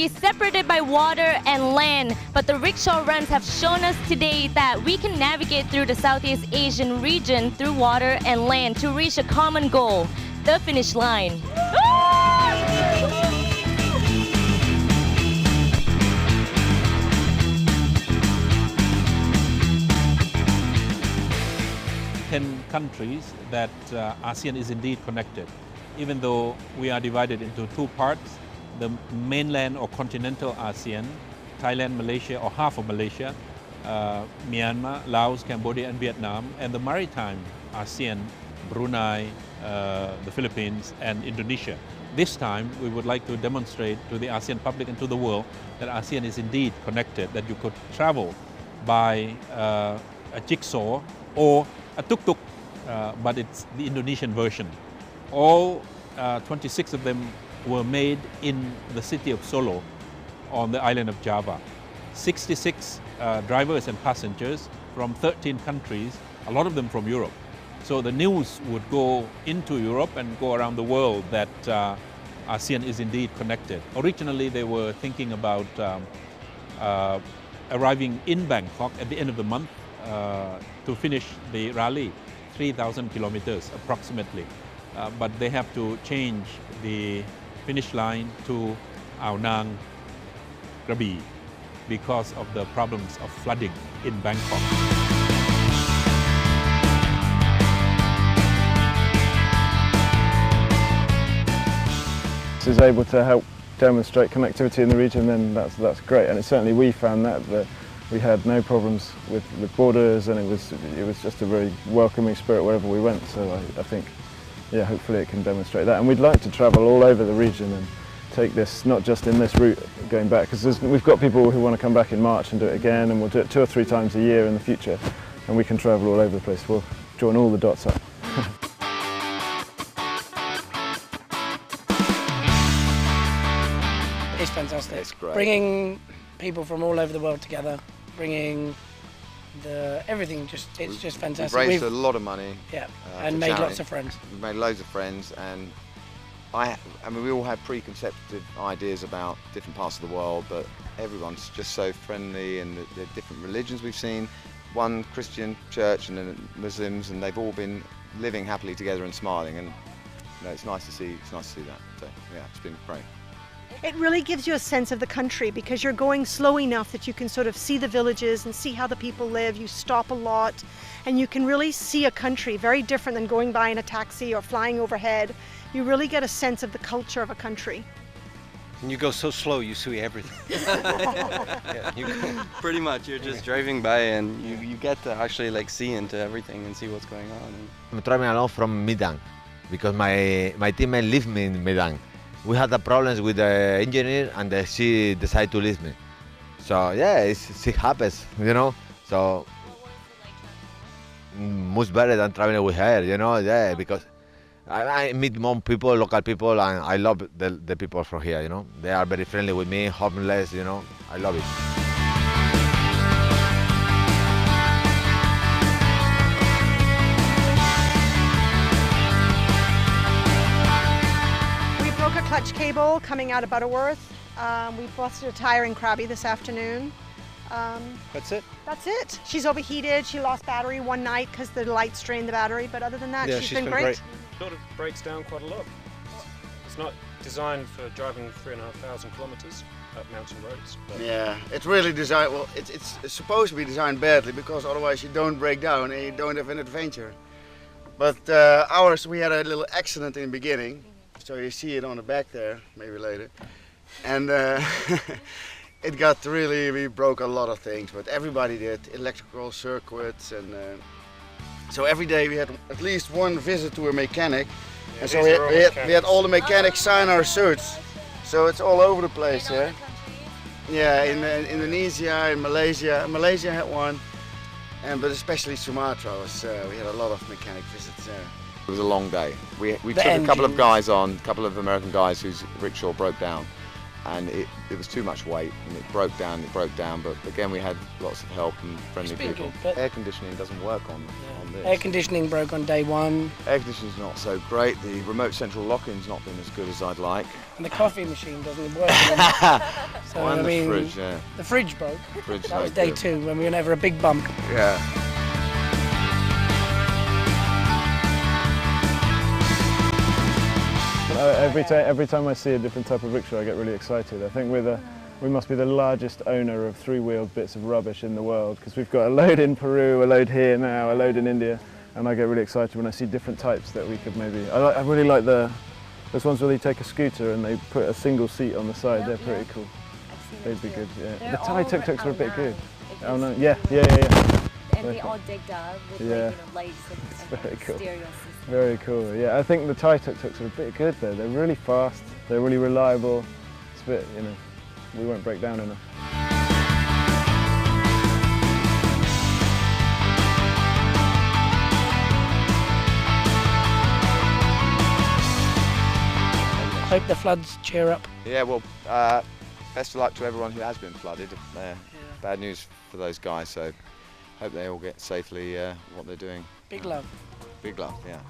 be separated by water and land, but the rickshaw runs have shown us today that we can navigate through the Southeast Asian region through water and land to reach a common goal, the finish line. Ten countries that ASEAN is indeed connected. Even though we are divided into two parts, the mainland or continental ASEAN, Thailand, Malaysia, or half of Malaysia, Myanmar, Laos, Cambodia, and Vietnam, and the maritime ASEAN, Brunei, the Philippines, and Indonesia. This time, we would like to demonstrate to the ASEAN public and to the world that ASEAN is indeed connected, that you could travel by a jigsaw or a tuk-tuk, but it's the Indonesian version. All 26 of them were made in the city of Solo on the island of Java. 66 drivers and passengers from 13 countries, a lot of them from Europe. So the news would go into Europe and go around the world that ASEAN is indeed connected. Originally, they were thinking about arriving in Bangkok at the end of the month to finish the rally, 3,000 kilometers approximately. But they have to change the finish line to Ao Nang, Krabi, because of the problems of flooding in Bangkok. This is able to help demonstrate connectivity in the region, then that's great. And certainly we found that we had no problems with borders, and it was just a very welcoming spirit wherever we went. So I think, yeah, hopefully it can demonstrate that. And we'd like to travel all over the region and take this, not just in this route going back, because we've got people who want to come back in March and do it again, and we'll do it 2 or 3 times a year in the future, and we can travel all over the place. We'll join all the dots up. It's fantastic. It's great. Bringing people from all over the world together, bringing everything, it's just fantastic. We've raised a lot of money. Yeah, and made charity. lots of friends. We've made loads of friends, and I mean, we all have preconceived ideas about different parts of the world, but everyone's just so friendly, and the different religions we've seen, one Christian church and then Muslims, and they've all been living happily together and smiling, and you know, it's nice to see that. So yeah, it's been great. It really gives you a sense of the country because you're going slow enough that you can sort of see the villages and see how the people live. You stop a lot and you can really see a country very different than going by in a taxi or flying overhead. You really get a sense of the culture of a country. And you go so slow, you see everything. Yeah, pretty much, you're just driving by and you get to actually like see into everything and see what's going on. I'm traveling alone from Midang because my teammate leave me in Midang. We had the problems with the engineer and she decided to leave me. So yeah, it happens, you know. So much better than traveling with her, you know. Yeah, because I meet more people, local people, and I love the people from here, you know. They are very friendly with me, homeless, you know. I love it. Clutch cable coming out of Butterworth. We busted a tire in Krabi this afternoon. That's it? That's it. She's overheated. She lost battery one night because the lights drained the battery, but other than that, yeah, she's been great. It sort of breaks down quite a lot. It's not designed for driving 3,500 kilometers up mountain roads. But yeah, it's really designed, well, it's supposed to be designed badly because otherwise you don't break down and you don't have an adventure. But ours, we had a little accident in the beginning. So you see it on the back there, maybe later. And it got really, we broke a lot of things, but everybody did, electrical circuits, and so every day we had at least one visit to a mechanic. yeah, and so we had all the mechanics sign our suits. So it's all over the place here. Yeah, in Indonesia, in Malaysia. Malaysia had one, but especially Sumatra we had a lot of mechanic visits there. It was a long day. We took a couple of guys on, a couple of American guys whose rickshaw broke down, and it was too much weight, and it broke down, but again we had lots of help and friendly people. Good, air conditioning doesn't work on this. Air conditioning broke on day one. Air conditioning's not so great, the remote central lock-in's not been as good as I'd like. And the coffee machine doesn't work anymore. So and I mean, the fridge, yeah. the fridge broke. Fridge That was no day good. 2 when we went over a big bump. Yeah. Every time I see a different type of rickshaw, I get really excited. I think we must be the largest owner of three-wheeled bits of rubbish in the world, because we've got a load in Peru, a load here now, a load in India, and I get really excited when I see different types that we could maybe. I really like those ones where they take a scooter and they put a single seat on the side. They're pretty cool. They'd be good. Yeah. The Thai tuk-tuks are a bit good. Oh no, yeah. And they all digged up with lights and very cool. stereo system. Very cool. Yeah, I think the Thai tuk-tuks are a bit good though. They're really fast. They're really reliable. It's a bit, we won't break down enough. Hope the floods cheer up. Yeah, well, best of luck to everyone who has been flooded. Bad news for those guys, so hope they all get safely what they're doing. Big love. Big love, yeah.